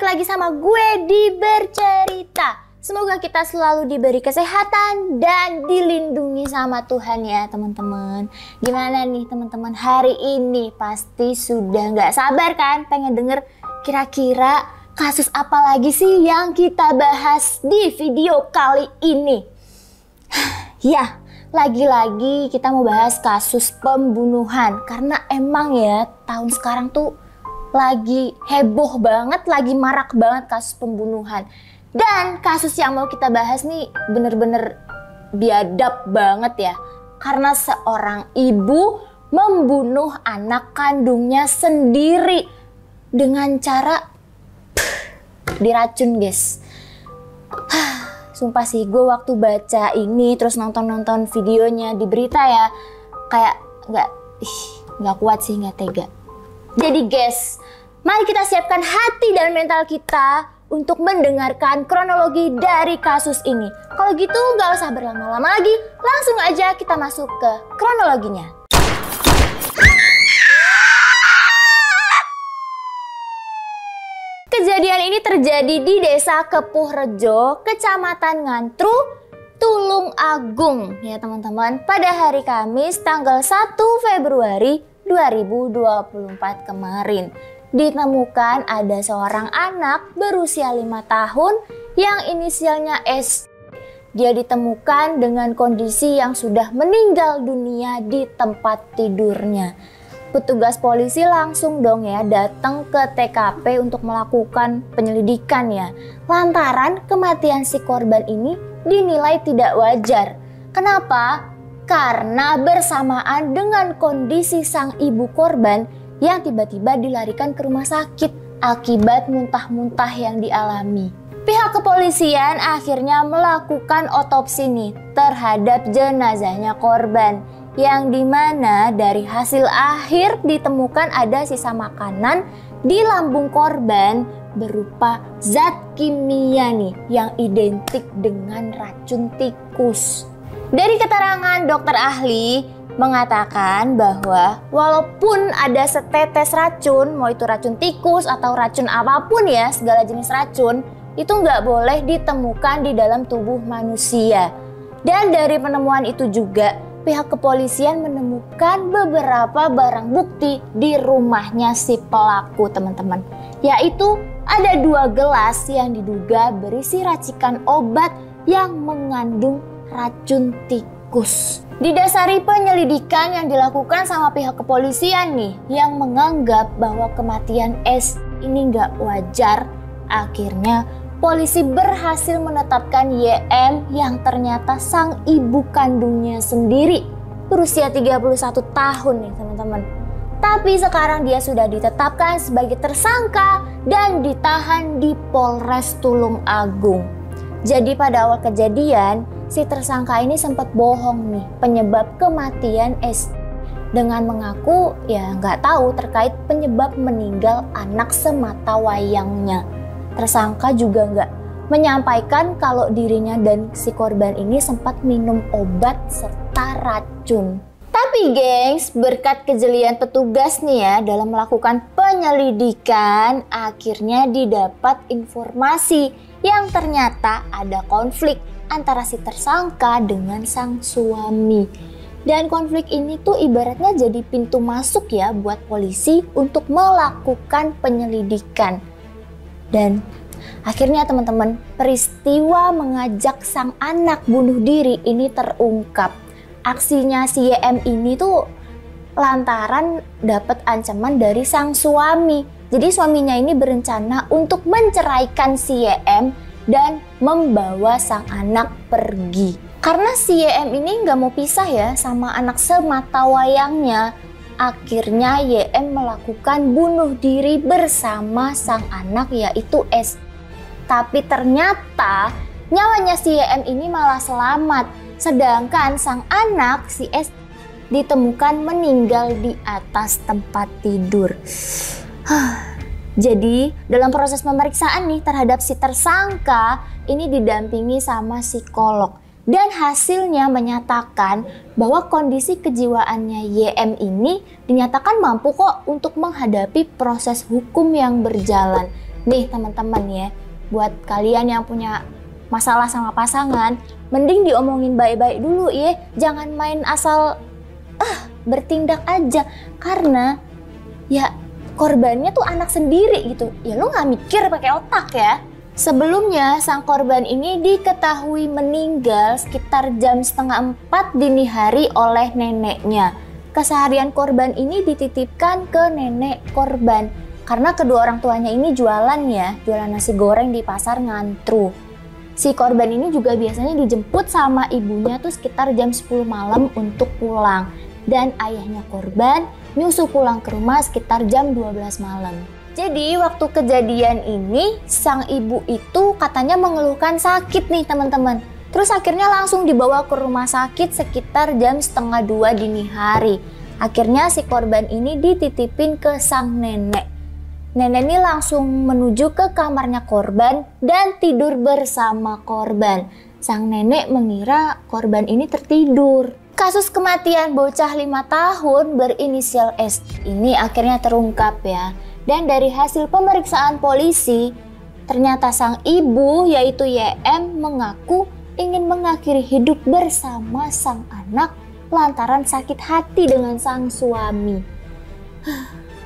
lagi sama gue di Bercerita. Semoga kita selalu diberi kesehatan dan dilindungi sama Tuhan ya teman-teman. Gimana nih teman-teman hari ini? Pasti sudah nggak sabar kan pengen denger kira-kira kasus apa lagi sih yang kita bahas di video kali ini. Ya, lagi-lagi kita mau bahas kasus pembunuhan. Karena emang ya tahun sekarang tuh lagi heboh banget, lagi marak banget kasus pembunuhan. Dan kasus yang mau kita bahas nih bener-bener biadab banget ya. Karena seorang ibu membunuh anak kandungnya sendiri dengan cara diracun guys. Sumpah sih gue waktu baca ini terus nonton videonya di berita ya, kayak nggak kuat sih, nggak tega. Jadi guys, mari kita siapkan hati dan mental kita untuk mendengarkan kronologi dari kasus ini. Kalau gitu nggak usah berlama-lama lagi, langsung aja kita masuk ke kronologinya. Kejadian ini terjadi di Desa Kepuhrejo, Kecamatan Ngantru, Tulung Agung ya teman-teman, pada hari Kamis tanggal 1 Februari 2024 kemarin. Ditemukan ada seorang anak berusia 5 tahun yang inisialnya S. Dia ditemukan dengan kondisi yang sudah meninggal dunia di tempat tidurnya. Petugas polisi langsung dong ya datang ke TKP untuk melakukan penyelidikan ya. Lantaran kematian si korban ini dinilai tidak wajar. Kenapa? Karena bersamaan dengan kondisi sang ibu korban yang tiba-tiba dilarikan ke rumah sakit akibat muntah-muntah yang dialami. Pihak kepolisian akhirnya melakukan otopsi nih terhadap jenazahnya korban, yang dimana dari hasil akhir ditemukan ada sisa makanan di lambung korban berupa zat kimia nih yang identik dengan racun tikus. Dari keterangan dokter ahli mengatakan bahwa walaupun ada setetes racun, mau itu racun tikus atau racun apapun ya, segala jenis racun, itu nggak boleh ditemukan di dalam tubuh manusia. Dan dari penemuan itu juga pihak kepolisian menemukan beberapa barang bukti di rumahnya si pelaku teman-teman. Yaitu ada 2 gelas yang diduga berisi racikan obat yang mengandung racun tikus. Didasari penyelidikan yang dilakukan sama pihak kepolisian nih, yang menganggap bahwa kematian S ini nggak wajar, akhirnya polisi berhasil menetapkan YM yang ternyata sang ibu kandungnya sendiri berusia 31 tahun nih teman-teman. Tapi sekarang dia sudah ditetapkan sebagai tersangka dan ditahan di Polres Tulung Agung. Jadi pada awal kejadian, si tersangka ini sempat bohong nih penyebab kematian S dengan mengaku ya nggak tahu terkait penyebab meninggal anak semata wayangnya. Tersangka juga nggak menyampaikan kalau dirinya dan si korban ini sempat minum obat serta racun. Tapi gengs, berkat kejelian petugas nih ya dalam melakukan penyelidikan, akhirnya didapat informasi yang ternyata ada konflik antara si tersangka dengan sang suami. Dan konflik ini tuh ibaratnya jadi pintu masuk ya buat polisi untuk melakukan penyelidikan. Dan akhirnya teman-teman, peristiwa mengajak sang anak bunuh diri ini terungkap. Aksinya si YM ini tuh lantaran dapat ancaman dari sang suami. Jadi suaminya ini berencana untuk menceraikan si YM dan membawa sang anak pergi. Karena si YM ini nggak mau pisah ya sama anak semata wayangnya, akhirnya YM melakukan bunuh diri bersama sang anak yaitu S. Tapi ternyata nyawanya si YM ini malah selamat, sedangkan sang anak si S ditemukan meninggal di atas tempat tidur. Jadi dalam proses pemeriksaan nih terhadap si tersangka ini didampingi sama psikolog. Dan hasilnya menyatakan bahwa kondisi kejiwaannya YM ini dinyatakan mampu kok untuk menghadapi proses hukum yang berjalan. Nih teman-teman ya, buat kalian yang punya masalah sama pasangan, mending diomongin baik-baik dulu ya. Jangan main asal bertindak aja. Karena ya korbannya tuh anak sendiri gitu. Ya lu gak mikir pakai otak ya. Sebelumnya sang korban ini diketahui meninggal sekitar jam 3:30 dini hari oleh neneknya. Keseharian korban ini dititipkan ke nenek korban. Karena kedua orang tuanya ini jualan nasi goreng di pasar Ngantru. Si korban ini juga biasanya dijemput sama ibunya tuh sekitar jam 10 malam untuk pulang. Dan ayahnya korban nyusul pulang ke rumah sekitar jam 12 malam. Jadi waktu kejadian ini sang ibu itu katanya mengeluhkan sakit nih teman-teman. Terus akhirnya langsung dibawa ke rumah sakit sekitar jam 1:30 dini hari. Akhirnya si korban ini dititipin ke sang nenek. Nenek ini langsung menuju ke kamarnya korban dan tidur bersama korban. Sang nenek mengira korban ini tertidur. Kasus kematian bocah 5 tahun berinisial S ini akhirnya terungkap ya. Dan dari hasil pemeriksaan polisi, ternyata sang ibu yaitu YM mengaku ingin mengakhiri hidup bersama sang anak lantaran sakit hati dengan sang suami.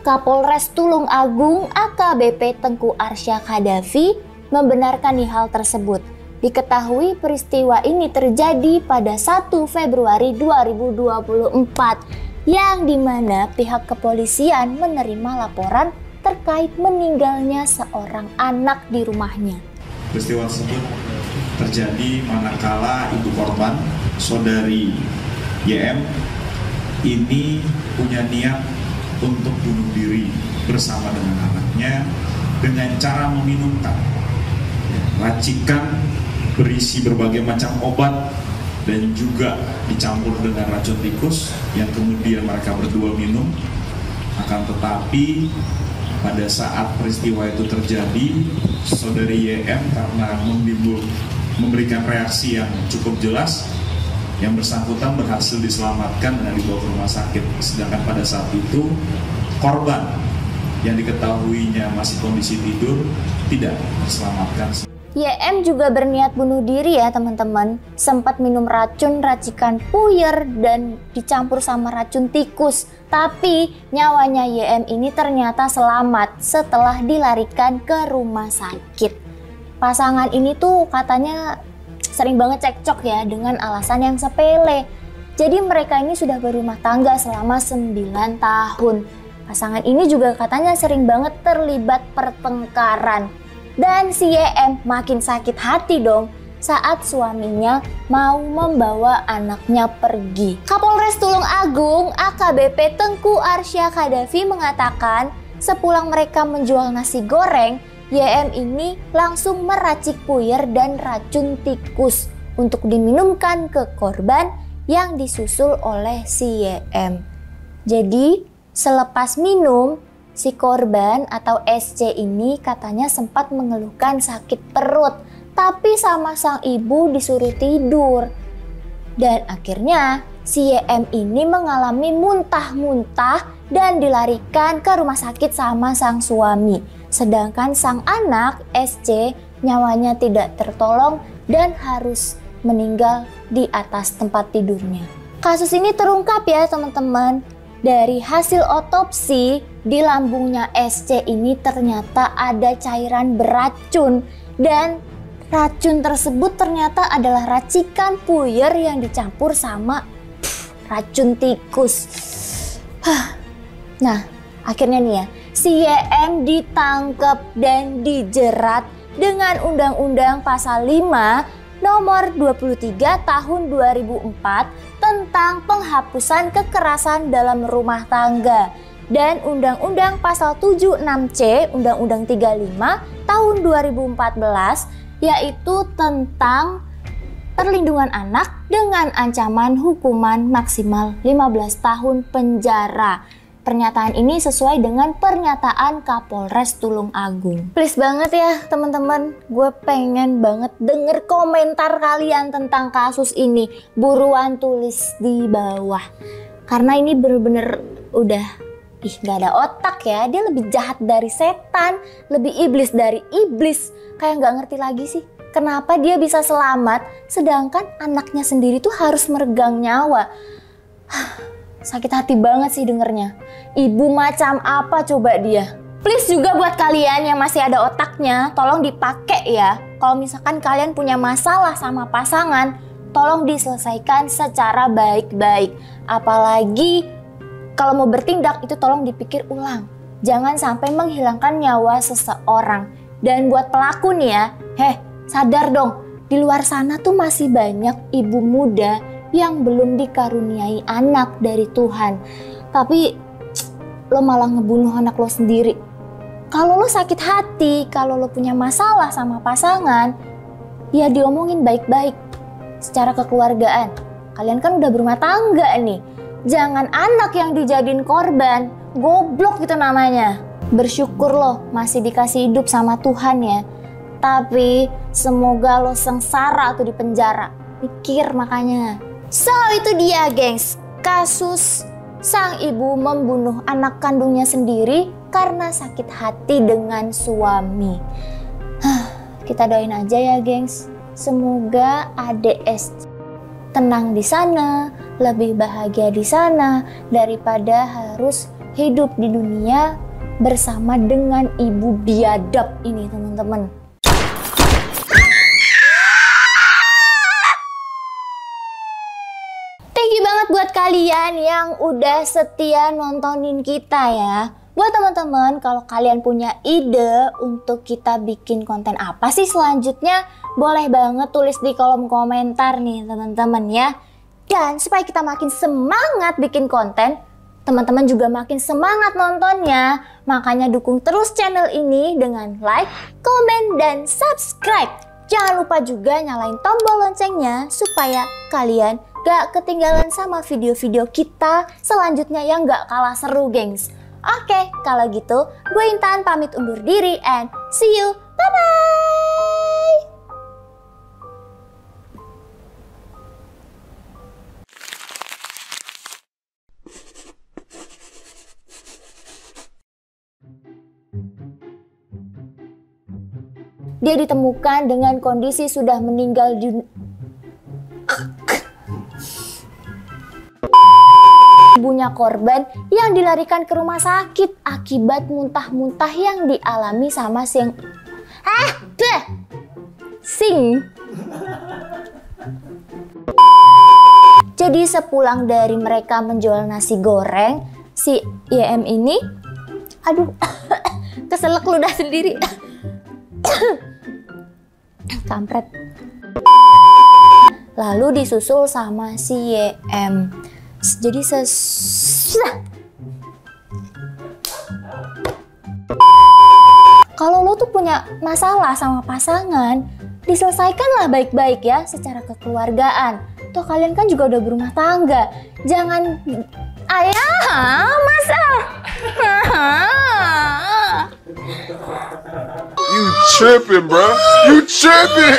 Kapolres Tulung Agung AKBP Tengku Arsya Khadafi membenarkan hal tersebut. Diketahui peristiwa ini terjadi pada 1 Februari 2024 yang dimana pihak kepolisian menerima laporan terkait meninggalnya seorang anak di rumahnya. Peristiwa tersebut terjadi manakala ibu korban, saudari YM, ini punya niat untuk bunuh diri bersama dengan anaknya dengan cara meminumkan racikan berisi berbagai macam obat dan juga dicampur dengan racun tikus yang kemudian mereka berdua minum. Akan tetapi pada saat peristiwa itu terjadi, saudari YM karena memberikan reaksi yang cukup jelas, yang bersangkutan berhasil diselamatkan dan dibawa ke rumah sakit. Sedangkan pada saat itu korban yang diketahuinya masih kondisi tidur tidak diselamatkan. YM juga berniat bunuh diri ya teman-teman. Sempat minum racun racikan puyer dan dicampur sama racun tikus. Tapi nyawanya YM ini ternyata selamat setelah dilarikan ke rumah sakit. Pasangan ini tuh katanya sering banget cekcok ya dengan alasan yang sepele. Jadi mereka ini sudah berumah tangga selama 9 tahun. Pasangan ini juga katanya sering banget terlibat pertengkaran. Dan si YM makin sakit hati dong saat suaminya mau membawa anaknya pergi. Kapolres Tulung Agung AKBP Tengku Arsya Khadafi mengatakan sepulang mereka menjual nasi goreng, YM ini langsung meracik puyer dan racun tikus untuk diminumkan ke korban yang disusul oleh si YM. Jadi selepas minum, si korban atau SC ini katanya sempat mengeluhkan sakit perut, tapi sama sang ibu disuruh tidur. Dan akhirnya si YM ini mengalami muntah-muntah dan dilarikan ke rumah sakit sama sang suami. Sedangkan sang anak SC nyawanya tidak tertolong dan harus meninggal di atas tempat tidurnya. Kasus ini terungkap ya teman-teman. Dari hasil otopsi di lambungnya SC ini ternyata ada cairan beracun dan racun tersebut ternyata adalah racikan puyer yang dicampur sama racun tikus. Nah, akhirnya nih ya, si YM ditangkap dan dijerat dengan Undang-Undang Pasal 5 Nomor 23 Tahun 2004 tentang penghapusan kekerasan dalam rumah tangga dan Undang-Undang Pasal 76C Undang-Undang 35 Tahun 2014 yaitu tentang perlindungan anak dengan ancaman hukuman maksimal 15 tahun penjara. Pernyataan ini sesuai dengan pernyataan Kapolres Tulung Agung. Please banget ya teman-teman, gue pengen banget denger komentar kalian tentang kasus ini. Buruan tulis di bawah. Karena ini bener-bener udah Ih, gak ada otak ya. Dia lebih jahat dari setan, lebih iblis dari iblis. Kayak gak ngerti lagi sih, kenapa dia bisa selamat sedangkan anaknya sendiri tuh harus meregang nyawa. Sakit hati banget sih dengernya. Ibu macam apa coba dia? Please juga buat kalian yang masih ada otaknya, tolong dipakai ya. Kalau misalkan kalian punya masalah sama pasangan, tolong diselesaikan secara baik-baik. Apalagi kalau mau bertindak itu tolong dipikir ulang. Jangan sampai menghilangkan nyawa seseorang. Dan buat pelaku nih ya, sadar dong, di luar sana tuh masih banyak ibu muda yang belum dikaruniai anak dari Tuhan. Tapi lo malah ngebunuh anak lo sendiri. Kalau lo sakit hati, kalau lo punya masalah sama pasangan, ya diomongin baik-baik secara kekeluargaan. Kalian kan udah berumah tangga nih. Jangan anak yang dijadiin korban, goblok gitu namanya. Bersyukur lo masih dikasih hidup sama Tuhan ya. Tapi semoga lo sengsara atau di penjara. Pikir makanya. So itu dia gengs, kasus sang ibu membunuh anak kandungnya sendiri karena sakit hati dengan suami. Kita doain aja ya gengs, semoga adek S tenang di sana, lebih bahagia di sana daripada harus hidup di dunia bersama dengan ibu biadab ini teman-teman. Thank you banget buat kalian yang udah setia nontonin kita ya. Buat teman-teman, kalau kalian punya ide untuk kita bikin konten apa sih selanjutnya, boleh banget tulis di kolom komentar nih teman-teman ya. Dan supaya kita makin semangat bikin konten, teman-teman juga makin semangat nontonnya. Makanya dukung terus channel ini dengan like, komen, dan subscribe. Jangan lupa juga nyalain tombol loncengnya supaya kalian gak ketinggalan sama video-video kita selanjutnya yang gak kalah seru gengs. Oke, kalau gitu gue Intan pamit undur diri and see you, bye-bye! Dia ditemukan dengan kondisi sudah meninggal dunia. Ibunya korban yang dilarikan ke rumah sakit akibat muntah-muntah yang dialami sama sing. Jadi sepulang dari mereka menjual nasi goreng, si YM ini, aduh, keselak ludah sendiri. Kampret. Lalu disusul sama si YM. Jadi kalau lo tuh punya masalah sama pasangan, diselesaikanlah baik-baik ya secara kekeluargaan. Toh kalian kan juga udah berumah tangga. Jangan masa. You tripping, bro. You tripping.